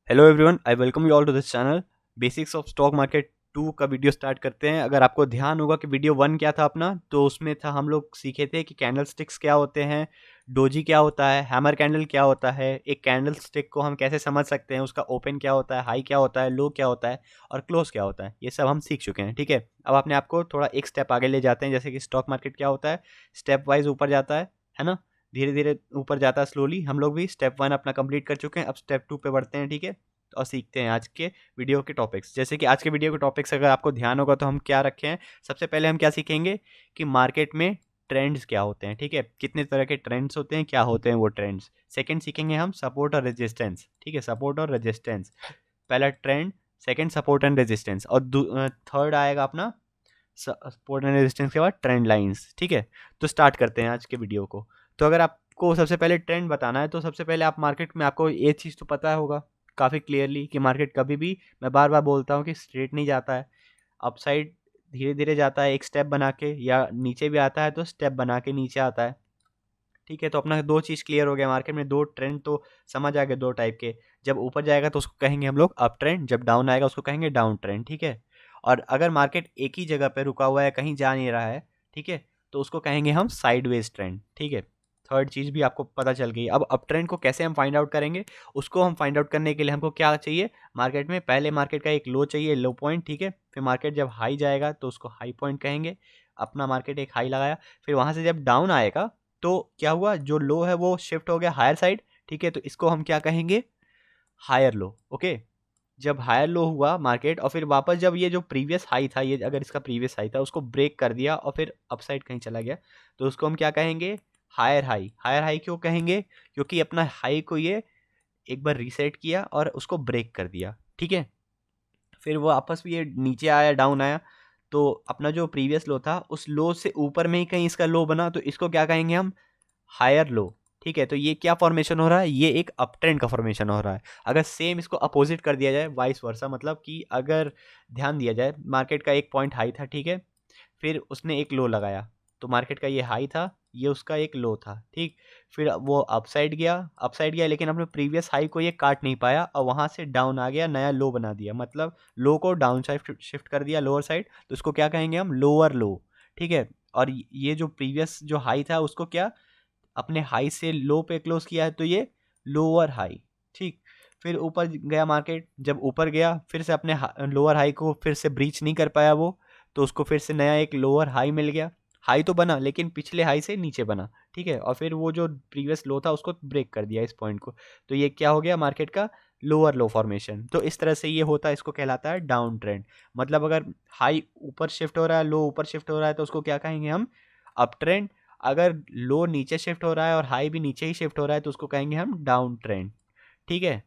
Hello everyone, I welcome you all to this channel. Basics of stock market 2 का video start करते हैं। अगर आपको ध्यान होगा कि वीडियो 1 क्या था अपना, तो उसमें था हम लोग सीखे थे कि कैंडल स्टिक्स क्या होते हैं, डोजी क्या होता है, हैमर कैंडल क्या होता है, एक कैंडल स्टिक को हम कैसे समझ सकते हैं, उसका ओपन क्या होता है, हाई क्या होता है, लो क्या होता है और क्लोज क्या होता है। ये सब हम सीख चुके हैं। ठीक है, अब अपने आप को थोड़ा एक स्टेप आगे ले जाते हैं। जैसे कि स्टॉक मार्केट क्या होता है, स्टेप वाइज ऊपर जाता है ना, धीरे धीरे ऊपर जाता है स्लोली। हम लोग भी स्टेप 1 अपना कंप्लीट कर चुके हैं, अब स्टेप 2 पे बढ़ते हैं। ठीक है, और सीखते हैं आज के वीडियो के टॉपिक्स। जैसे कि आज के वीडियो के टॉपिक्स अगर आपको ध्यान होगा तो हम क्या रखे हैं, सबसे पहले हम क्या सीखेंगे कि मार्केट में ट्रेंड्स क्या होते हैं। ठीक है, कितने तरह के ट्रेंड्स होते हैं, क्या होते हैं वो ट्रेंड्स। सेकंड सीखेंगे हम सपोर्ट और रेजिस्टेंस। ठीक है, सपोर्ट और रेजिस्टेंस, पहला trend, second support and resistance, और थर्ड आएगा अपना सपोर्ट एंड रेजिस्टेंस के बाद ट्रेंड लाइंस। ठीक है, तो स्टार्ट करते हैं आज के वीडियो को। तो अगर आपको सबसे पहले ट्रेंड बताना है तो सबसे पहले आप मार्केट में, आपको ये चीज़ तो पता होगा काफ़ी क्लियरली कि मार्केट कभी भी, मैं बार बार बोलता हूँ कि स्ट्रेट नहीं जाता है, अपसाइड धीरे धीरे जाता है एक स्टेप बना के, या नीचे भी आता है तो स्टेप बना के नीचे आता है। ठीक है, तो अपना दो चीज़ क्लियर हो गया मार्केट में, दो ट्रेंड तो समझ आ गए दो टाइप के। जब ऊपर जाएगा तो उसको कहेंगे हम लोग अप ट्रेंड, जब डाउन आएगा उसको कहेंगे डाउन ट्रेंड। ठीक है, और अगर मार्केट एक ही जगह पे रुका हुआ है, कहीं जा नहीं रहा है, ठीक है, तो उसको कहेंगे हम साइडवेज ट्रेंड। ठीक है, थर्ड चीज़ भी आपको पता चल गई। अब अप ट्रेंड को कैसे हम फाइंड आउट करेंगे, उसको हम फाइंड आउट करने के लिए हमको क्या चाहिए मार्केट में, पहले मार्केट का एक लो चाहिए, लो पॉइंट। ठीक है, फिर मार्केट जब हाई जाएगा तो उसको हाई पॉइंट कहेंगे, अपना मार्केट एक हाई लगाया। फिर वहाँ से जब डाउन आएगा तो क्या हुआ, जो लो है वो शिफ्ट हो गया हायर साइड। ठीक है, तो इसको हम क्या कहेंगे, हायर लो। ओके, जब हायर लो हुआ मार्केट और फिर वापस जब ये जो प्रीवियस हाई था, ये अगर इसका प्रीवियस हाई था उसको ब्रेक कर दिया और फिर अपसाइड कहीं चला गया, तो उसको हम क्या कहेंगे, हायर हाई। हायर हाई क्यों कहेंगे, क्योंकि अपना हाई को ये एक बार रीसेट किया और उसको ब्रेक कर दिया। ठीक है, फिर वो आपस में ये नीचे आया, डाउन आया, तो अपना जो प्रीवियस लो था उस लो से ऊपर में ही कहीं इसका लो बना, तो इसको क्या कहेंगे हम, हायर लो। ठीक है, तो ये क्या फॉर्मेशन हो रहा है, ये एक अप ट्रेंड का फॉर्मेशन हो रहा है। अगर सेम इसको अपोजिट कर दिया जाए, वाइस वर्सा, मतलब कि अगर ध्यान दिया जाए, मार्केट का एक पॉइंट हाई था, ठीक है, फिर उसने एक लो लगाया, तो मार्केट का ये हाई था, ये उसका एक लो था। ठीक, फिर वो अपसाइड गया, लेकिन अपने प्रीवियस हाई को ये काट नहीं पाया और वहाँ से डाउन आ गया, नया लो बना दिया, मतलब लो को डाउन साइड शिफ्ट कर दिया, लोअर साइड, तो उसको क्या कहेंगे हम, लोअर लो। ठीक है, और ये जो प्रीवियस जो हाई था उसको क्या, अपने हाई से लो पे क्लोज किया है, तो ये लोअर हाई। ठीक, फिर ऊपर गया मार्केट, जब ऊपर गया फिर से अपने लोअर हाई को फिर से ब्रीच नहीं कर पाया वो, तो उसको फिर से नया एक लोअर हाई मिल गया। हाई तो बना लेकिन पिछले हाई से नीचे बना। ठीक है, और फिर वो जो प्रीवियस लो था उसको ब्रेक कर दिया इस पॉइंट को, तो ये क्या हो गया मार्केट का, लोअर लो फॉर्मेशन। तो इस तरह से ये होता है, इसको कहलाता है डाउन ट्रेंड। मतलब अगर हाई ऊपर शिफ्ट हो रहा है, लो ऊपर शिफ्ट हो रहा है, तो उसको क्या कहेंगे हम, अप ट्रेंड। अगर लो नीचे शिफ्ट हो रहा है और हाई भी नीचे ही शिफ्ट हो रहा है, तो उसको कहेंगे हम डाउन ट्रेंड। ठीक है,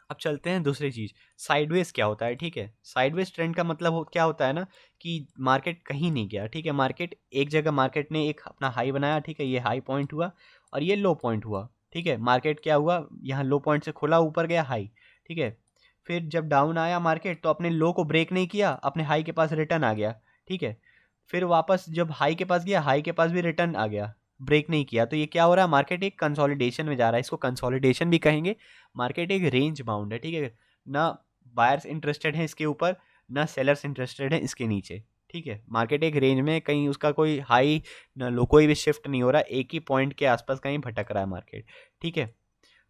अब चलते हैं दूसरी चीज़, साइडवेज क्या होता है। ठीक है, साइडवेज ट्रेंड का मतलब क्या होता है ना, कि मार्केट कहीं नहीं गया। ठीक है, मार्केट एक जगह, मार्केट ने एक अपना हाई बनाया, ठीक है, ये हाई पॉइंट हुआ और ये लो पॉइंट हुआ। ठीक है, मार्केट क्या हुआ, यहाँ लो पॉइंट से खुला, ऊपर गया हाई। ठीक है, फिर जब डाउन आया मार्केट तो अपने लो को ब्रेक नहीं किया, अपने हाई के पास रिटर्न आ गया। ठीक है, फिर वापस जब हाई के पास गया, हाई के पास भी रिटर्न आ गया, ब्रेक नहीं किया, तो ये क्या हो रहा है, मार्केट एक कंसोलिडेशन में जा रहा है, इसको कंसोलिडेशन भी कहेंगे। मार्केट एक रेंज बाउंड है। ठीक है, ना बायर्स इंटरेस्टेड हैं इसके ऊपर, ना सेलर्स इंटरेस्टेड हैं इसके नीचे। ठीक है, मार्केट एक रेंज में, कहीं उसका कोई हाई ना लो, कोई भी शिफ्ट नहीं हो रहा, एक ही पॉइंट के आसपास कहीं भटक रहा है मार्केट। ठीक है,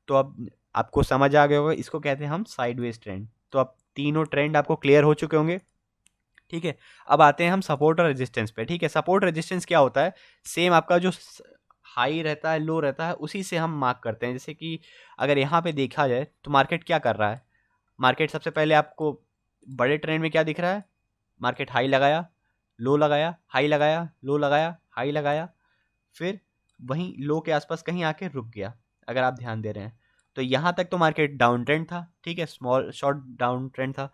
तो अब आपको समझ आ गया होगा, इसको कहते हैं हम साइडवेज ट्रेंड। तो अब तीनों ट्रेंड आपको क्लियर हो चुके होंगे। ठीक है, अब आते हैं हम सपोर्ट और रेजिस्टेंस पे। ठीक है, सपोर्ट रेजिस्टेंस क्या होता है, सेम आपका जो हाई रहता है, लो रहता है, उसी से हम मार्क करते हैं। जैसे कि अगर यहाँ पे देखा जाए तो मार्केट क्या कर रहा है, मार्केट सबसे पहले आपको बड़े ट्रेंड में क्या दिख रहा है, मार्केट हाई लगाया, लो लगाया, हाई लगाया, लो लगाया, हाई लगाया, फिर वहीं लो के आसपास कहीं आके रुक गया। अगर आप ध्यान दे रहे हैं तो यहाँ तक तो मार्केट डाउन ट्रेंड था। ठीक है, स्मॉल शॉर्ट डाउन ट्रेंड था।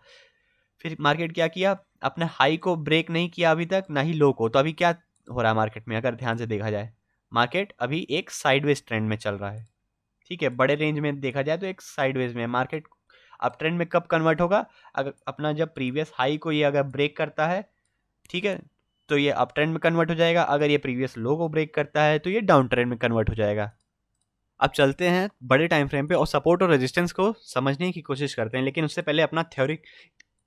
फिर मार्केट क्या किया, अपने हाई को ब्रेक नहीं किया अभी तक, ना ही लो को, तो अभी क्या हो रहा है मार्केट में, अगर ध्यान से देखा जाए, मार्केट अभी एक साइडवेज ट्रेंड में चल रहा है। ठीक है, बड़े रेंज में देखा जाए तो एक साइडवेज में मार्केट अप ट्रेंड में कब कन्वर्ट होगा, अगर अपना जब प्रीवियस हाई को ये अगर ब्रेक करता है, ठीक है, तो ये अप ट्रेंड में कन्वर्ट हो जाएगा। अगर ये प्रीवियस लो को ब्रेक करता है तो ये डाउन ट्रेंड में कन्वर्ट हो जाएगा। अब चलते हैं बड़े टाइम फ्रेम पे और सपोर्ट और रेजिस्टेंस को समझने की कोशिश करते हैं, लेकिन उससे पहले अपना थ्योरी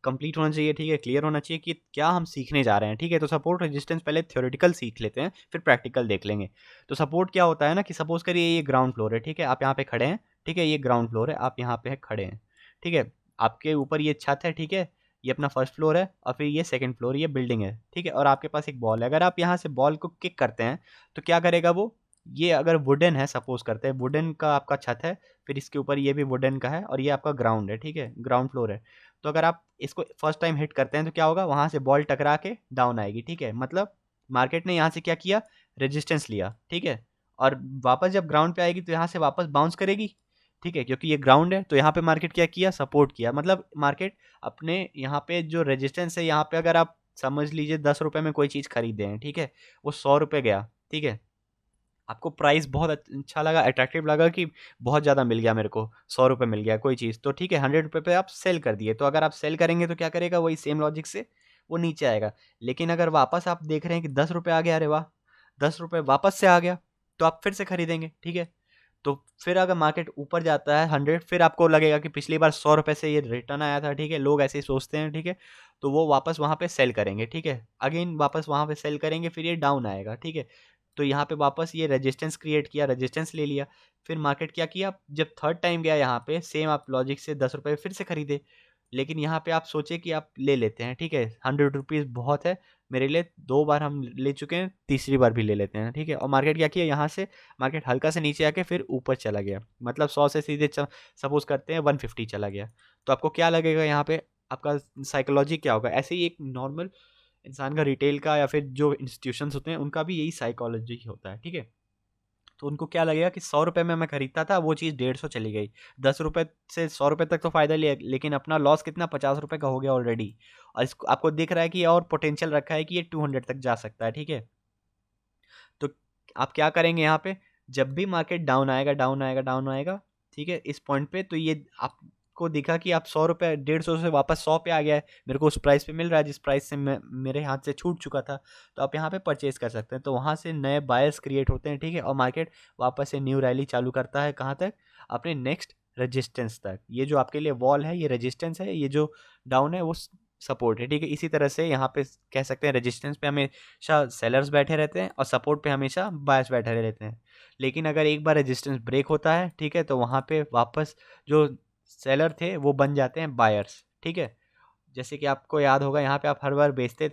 कंप्लीट होना चाहिए, ठीक है, क्लियर होना चाहिए कि क्या हम सीखने जा रहे हैं, ठीक है। तो सपोर्ट रेजिस्टेंस पहले थ्योरेटिकल सीख लेते हैं, फिर प्रैक्टिकल देख लेंगे। तो सपोर्ट क्या होता है ना, कि सपोज करिए ये ग्राउंड फ्लोर है, ठीक है, आप यहाँ पे खड़े हैं, ठीक है, ये ग्राउंड फ्लोर है, आप यहाँ पे खड़े हैं, ठीक है, आपके ऊपर ये छत है, ठीक है, ये अपना फर्स्ट फ्लोर है, और फिर ये सेकंड फ्लोर, ये बिल्डिंग है, ठीक है, और आपके पास एक बॉल है। अगर आप यहाँ से बॉल को किक करते हैं तो क्या करेगा वो, ये अगर वुडन है, सपोज करते हैं वुडन का आपका छत है, फिर इसके ऊपर ये भी वुडन का है, और ये आपका ग्राउंड है, ठीक है, ग्राउंड फ्लोर है। तो अगर आप इसको फर्स्ट टाइम हिट करते हैं तो क्या होगा, वहाँ से बॉल टकरा के डाउन आएगी, ठीक है, मतलब मार्केट ने यहाँ से क्या किया, रेजिस्टेंस लिया, ठीक है, और वापस जब ग्राउंड पे आएगी तो यहाँ से वापस बाउंस करेगी, ठीक है, क्योंकि ये ग्राउंड है। तो यहाँ पे मार्केट क्या किया, सपोर्ट किया, मतलब मार्केट अपने यहाँ पे जो रेजिस्टेंस है, यहाँ पे अगर आप समझ लीजिए 10 रुपये में कोई चीज़ खरीदे हैं, ठीक है, वो 100 रुपये गया, ठीक है, आपको प्राइस बहुत अच्छा लगा, अट्रैक्टिव लगा कि बहुत ज़्यादा मिल गया मेरे को, 100 रुपये मिल गया कोई चीज़, तो ठीक है, 100 रुपये पे आप सेल कर दिए। तो अगर आप सेल करेंगे तो क्या करेगा, वही सेम लॉजिक से वो नीचे आएगा। लेकिन अगर वापस आप देख रहे हैं कि 10 रुपये आ गया, अरे वाह, 10 रुपये वापस से आ गया, तो आप फिर से खरीदेंगे, ठीक है। तो फिर अगर मार्केट ऊपर जाता है 100, फिर आपको लगेगा कि पिछली बार 100 रुपये से ये रिटर्न आया था, ठीक है, लोग ऐसे ही सोचते हैं, ठीक है, तो वो वापस वहाँ पे सेल करेंगे, ठीक है, अगेन वापस वहाँ पे सेल करेंगे, फिर ये डाउन आएगा, ठीक है। तो यहाँ पे वापस ये रेजिस्टेंस क्रिएट किया, रेजिस्टेंस ले लिया, फिर मार्केट क्या किया, जब थर्ड टाइम गया यहाँ पे सेम आप लॉजिक से 10 रुपये फिर से खरीदे। लेकिन यहाँ पे आप सोचे कि आप ले लेते हैं, ठीक है, 100 रुपीज़ बहुत है मेरे लिए, 2 बार हम ले चुके हैं, तीसरी बार भी ले लेते हैं, ठीक है। और मार्केट क्या किया, यहाँ से मार्केट हल्का से नीचे आके फिर ऊपर चला गया, मतलब 100 से सीधे सपोज करते हैं 150 चला गया। तो आपको क्या लगेगा यहाँ पे, आपका साइकोलॉजी क्या होगा, ऐसे ही एक नॉर्मल इंसान का, रिटेल का, या फिर जो इंस्टीट्यूशंस होते हैं उनका भी यही साइकोलॉजी होता है, ठीक है। तो उनको क्या लगेगा कि 100 रुपये में मैं खरीदता था, वो चीज़ 150 चली गई, 10 रुपये से 100 रुपये तक तो फ़ायदा लिया, लेकिन अपना लॉस कितना, 50 रुपये का हो गया ऑलरेडी। और इसको आपको दिख रहा है कि और पोटेंशियल रखा है कि ये 200 तक जा सकता है, ठीक है। तो आप क्या करेंगे यहाँ पे, जब भी मार्केट डाउन आएगा, डाउन आएगा, डाउन आएगा, ठीक है, इस पॉइंट पे, तो ये आपको दिखा कि आप 100 रुपये, 150 से वापस 100 पे आ गया है, मेरे को उस प्राइस पे मिल रहा है जिस प्राइस से मेरे हाथ से छूट चुका था, तो आप यहाँ पे परचेज कर सकते हैं। तो वहाँ से नए बायर्स क्रिएट होते हैं, ठीक है, और मार्केट वापस से न्यू रैली चालू करता है, कहाँ तक, अपने नेक्स्ट रेजिस्टेंस तक। ये जो आपके लिए वॉल है ये रेजिस्टेंस है, ये जो डाउन है वो सपोर्ट है, ठीक है। इसी तरह से यहाँ पे कह सकते हैं रेजिस्टेंस पे हमेशा सेलर्स बैठे रहते हैं और सपोर्ट पे हमेशा बायर्स बैठे रहते हैं। लेकिन अगर एक बार रेजिस्टेंस ब्रेक होता है, ठीक है, तो वहाँ पे वापस जो सेलर थे वो बन जाते हैं बायर्स, ठीक है। जैसे कि आपको याद होगा, यहाँ पे आप हर बार बेचते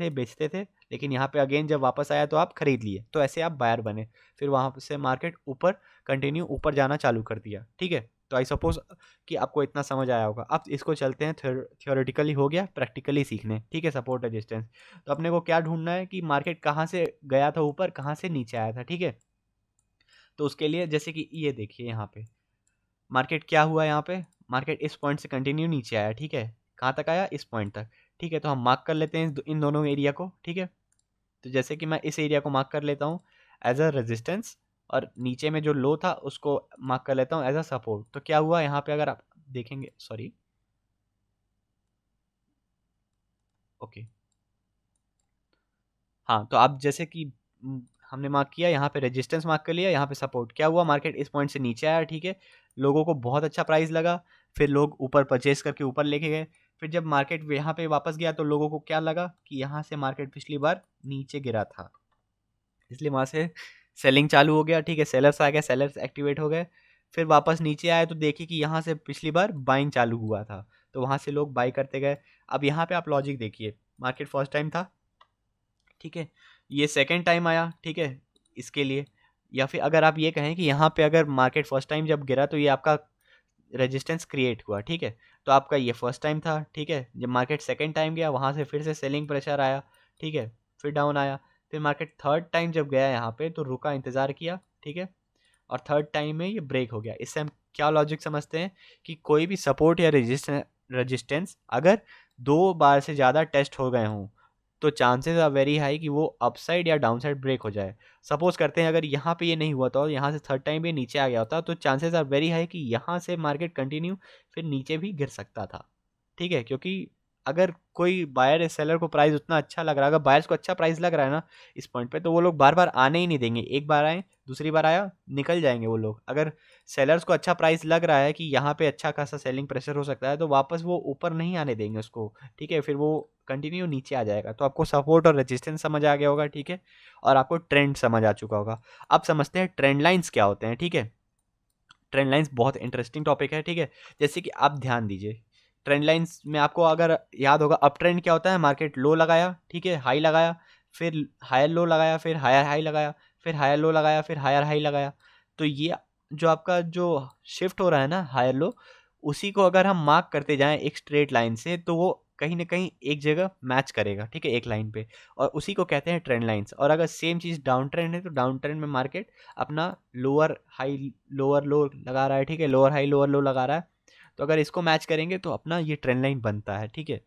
थे, लेकिन यहाँ पे अगेन जब वापस आया तो आप खरीद लिए, तो ऐसे आप बायर बने, फिर वहाँ से मार्केट ऊपर कंटिन्यू ऊपर जाना चालू कर दिया, ठीक है। तो आई सपोज कि आपको इतना समझ आया होगा। अब इसको चलते हैं, थियोरेटिकली हो गया, प्रैक्टिकली सीखने, ठीक है, सपोर्ट रेजिस्टेंस। तो अपने को क्या ढूंढना है कि मार्केट कहाँ से गया था ऊपर, कहाँ से नीचे आया था, ठीक है। तो उसके लिए जैसे कि ये देखिए, यहाँ पे मार्केट क्या हुआ, यहाँ पे मार्केट इस पॉइंट से कंटिन्यू नीचे आया, ठीक है, कहाँ तक आया, इस पॉइंट तक, ठीक है। तो हम मार्क कर लेते हैं इन दोनों एरिया को, ठीक है। तो जैसे कि मैं इस एरिया को मार्क कर लेता हूँ एज अ रेजिस्टेंस, और नीचे में जो लो था उसको मार्क कर लेता हूँ एज अ सपोर्ट। तो क्या हुआ यहाँ पे, अगर आप देखेंगे, सॉरी, ओके, हाँ, तो आप जैसे कि हमने मार्क किया, यहाँ पे रेजिस्टेंस मार्क कर लिया, यहाँ पे सपोर्ट, क्या हुआ, मार्केट इस पॉइंट से नीचे आया, ठीक है, लोगों को बहुत अच्छा प्राइस लगा, फिर लोग ऊपर परचेस करके ऊपर लेके गए। फिर जब मार्केट यहाँ पे वापस गया तो लोगों को क्या लगा कि यहाँ से मार्केट पिछली बार नीचे गिरा था, इसलिए वहाँ से सेलिंग चालू हो गया, ठीक है, सेलर्स आ गए, सेलर्स एक्टिवेट हो गए। फिर वापस नीचे आए तो देखिए कि यहाँ से पिछली बार बाइंग चालू हुआ था, तो वहाँ से लोग बाई करते गए। अब यहाँ पे आप लॉजिक देखिए, मार्केट फर्स्ट टाइम था, ठीक है, ये सेकंड टाइम आया, ठीक है, इसके लिए, या फिर अगर आप ये कहें कि यहाँ पे अगर मार्केट फर्स्ट टाइम जब गिरा तो ये आपका रेजिस्टेंस क्रिएट हुआ, ठीक है, तो आपका ये फर्स्ट टाइम था, ठीक है। जब मार्केट सेकंड टाइम गया, वहाँ से फिर से सेलिंग प्रेशर आया, ठीक है, फिर डाउन आया, फिर मार्केट थर्ड टाइम जब गया यहाँ पे तो रुका, इंतज़ार किया, ठीक है, और थर्ड टाइम में ये ब्रेक हो गया। इससे हम क्या लॉजिक समझते हैं कि कोई भी सपोर्ट या रेजिस्टेंस अगर 2 बार से ज़्यादा टेस्ट हो गए हों तो चांसेस आर वेरी हाई कि वो अपसाइड या डाउनसाइड ब्रेक हो जाए। सपोज करते हैं अगर यहाँ पे ये नहीं हुआ था और यहाँ से थर्ड टाइम भी नीचे आ गया होता, तो चांसेस आर वेरी हाई कि यहाँ से मार्केट कंटिन्यू फिर नीचे भी गिर सकता था, ठीक है, क्योंकि अगर कोई बायर या सेलर को प्राइस उतना अच्छा लग रहा है, अगर बायर्स को अच्छा प्राइस लग रहा है ना इस पॉइंट पे, तो वो लोग बार बार आने ही नहीं देंगे। एक बार आए, दूसरी बार आया, निकल जाएंगे वो लोग। अगर सेलर्स को अच्छा प्राइस लग रहा है कि यहाँ पे अच्छा खासा सेलिंग प्रेशर हो सकता है, तो वापस वो ऊपर नहीं आने देंगे उसको, ठीक है। फिर वो कंटिन्यू नीचे आ जाएगा। तो आपको सपोर्ट और रेजिस्टेंस समझ आ गया होगा, ठीक है, और आपको ट्रेंड समझ आ चुका होगा। अब समझते हैं ट्रेंड लाइन्स क्या होते हैं, ठीक है। ट्रेंड लाइन्स बहुत इंटरेस्टिंग टॉपिक है, ठीक है। जैसे कि आप ध्यान दीजिए, ट्रेंड लाइन्स में आपको अगर याद होगा, अप ट्रेंड क्या होता है, मार्केट लो लगाया, ठीक है, हाई लगाया, फिर हायर लो लगाया, फिर हायर हाई लगाया, फिर हायर लो लगाया, फिर हायर हाई लगाया। तो ये जो आपका जो शिफ्ट हो रहा है ना हायर लो, उसी को अगर हम मार्क करते जाएं एक स्ट्रेट लाइन से, तो वो कहीं ना कहीं एक जगह मैच करेगा, ठीक है, एक लाइन पे, और उसी को कहते हैं ट्रेंड लाइन्स। और अगर सेम चीज़ डाउन ट्रेंड है, तो डाउन ट्रेंड में मार्केट अपना लोअर हाई लोअर लो लगा रहा है, ठीक है, लोअर हाई लोअर लो लगा रहा है। तो अगर इसको मैच करेंगे तो अपना ये ट्रेंड लाइन बनता है, ठीक है।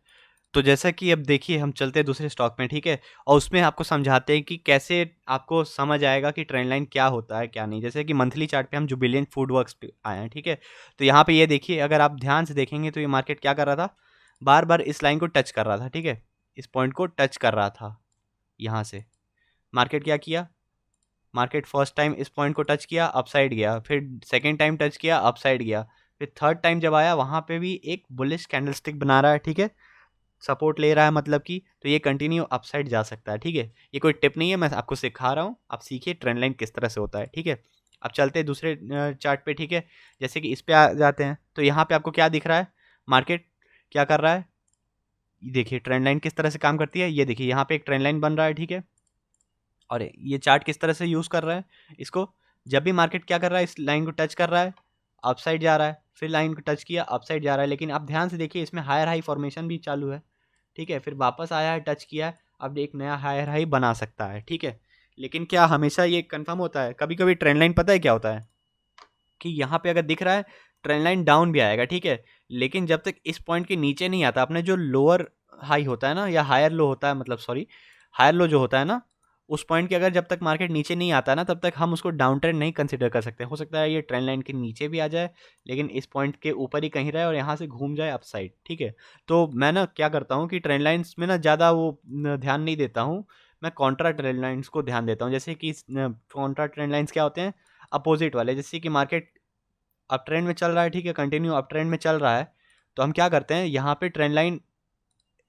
तो जैसा कि अब देखिए हम चलते हैं दूसरे स्टॉक में, ठीक है, और उसमें आपको समझाते हैं कि कैसे आपको समझ आएगा कि ट्रेंड लाइन क्या होता है क्या नहीं। जैसे कि मंथली चार्ट पे हम जुबिलिएंट फूड वर्क्स पे आए हैं, ठीक है। तो यहाँ पे ये देखिए, अगर आप ध्यान से देखेंगे तो ये मार्केट क्या कर रहा था, बार बार इस लाइन को टच कर रहा था, ठीक है, इस पॉइंट को टच कर रहा था। यहाँ से मार्केट क्या किया, मार्केट फर्स्ट टाइम इस पॉइंट को टच किया, अपसाइड गया, फिर सेकेंड टाइम टच किया, अपसाइड गया, फिर थर्ड टाइम जब आया वहाँ पे भी एक बुलिश कैंडलस्टिक बना रहा है, ठीक है, सपोर्ट ले रहा है मतलब कि, तो ये कंटिन्यू अपसाइड जा सकता है, ठीक है। ये कोई टिप नहीं है, मैं आपको सिखा रहा हूँ, आप सीखिए ट्रेंड लाइन किस तरह से होता है, ठीक है। अब चलते हैं दूसरे चार्ट पे, ठीक है। जैसे कि इस पे आ जाते हैं, तो यहाँ पे आपको क्या दिख रहा है, मार्केट क्या कर रहा है, ये देखिए ट्रेंड लाइन किस तरह से काम करती है। ये देखिए यहाँ पे एक ट्रेंड लाइन बन रहा है, ठीक है, और ये चार्ट किस तरह से यूज़ कर रहा है इसको, जब भी मार्केट क्या कर रहा है, इस लाइन को टच कर रहा है, अपसाइड जा रहा है, फिर लाइन को टच किया, अपसाइड जा रहा है। लेकिन आप ध्यान से देखिए, इसमें हायर हाई फॉर्मेशन भी चालू है, ठीक है, फिर वापस आया है, टच किया है, अब एक नया हायर हाई बना सकता है, ठीक है। लेकिन क्या हमेशा ये कंफर्म होता है? कभी कभी ट्रेंड लाइन पता है क्या होता है, कि यहाँ पे अगर दिख रहा है ट्रेंड लाइन डाउन भी आएगा, ठीक है, लेकिन जब तक इस पॉइंट के नीचे नहीं आता, अपने जो लोअर हाई होता है ना, या हायर लो होता है, मतलब सॉरी, हायर लो जो होता है ना, उस पॉइंट के अगर जब तक मार्केट नीचे नहीं आता ना, तब तक हम उसको डाउन ट्रेंड नहीं कंसिडर कर सकते। हो सकता है ये ट्रेंड लाइन के नीचे भी आ जाए, लेकिन इस पॉइंट के ऊपर ही कहीं रहे और यहाँ से घूम जाए अपसाइड, ठीक है। तो मैं ना क्या करता हूँ कि ट्रेंड लाइन्स में ना ज़्यादा वो ध्यान नहीं देता हूँ, मैं कॉन्ट्रा ट्रेंड लाइन्स को ध्यान देता हूँ। जैसे कि कॉन्ट्रा ट्रेंड लाइन्स क्या होते हैं, अपोजिट वाले। जैसे कि मार्केट अप ट्रेंड में चल रहा है, ठीक है, कंटिन्यू अप ट्रेंड में चल रहा है, तो हम क्या करते हैं, यहाँ पे ट्रेंड लाइन,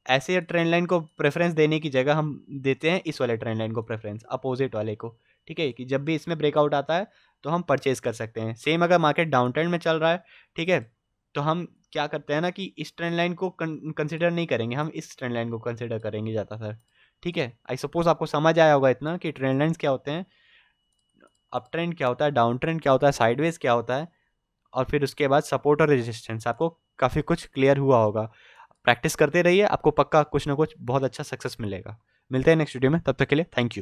ऐसे ट्रेंड लाइन को प्रेफरेंस देने की जगह हम देते हैं इस वाले ट्रेंड लाइन को प्रेफरेंस, अपोजिट वाले को, ठीक है, कि जब भी इसमें ब्रेकआउट आता है तो हम परचेज कर सकते हैं। सेम अगर मार्केट डाउन ट्रेंड में चल रहा है, ठीक है, तो हम क्या करते हैं ना कि इस ट्रेंड लाइन को कंसिडर नहीं करेंगे, हम इस ट्रेंड लाइन को कंसिडर करेंगे ज़्यादातर, ठीक है। आई सपोज आपको समझ आया होगा इतना कि ट्रेंड लाइन्स क्या होते हैं, अप ट्रेंड क्या होता है, डाउन ट्रेंड क्या होता है, साइडवेज क्या होता है, और फिर उसके बाद सपोर्ट और रेजिस्टेंस। आपको काफ़ी कुछ क्लियर हुआ होगा। प्रैक्टिस करते रहिए, आपको पक्का कुछ ना कुछ बहुत अच्छा सक्सेस मिलेगा। मिलते हैं नेक्स्ट वीडियो में, तब तक के लिए थैंक यू।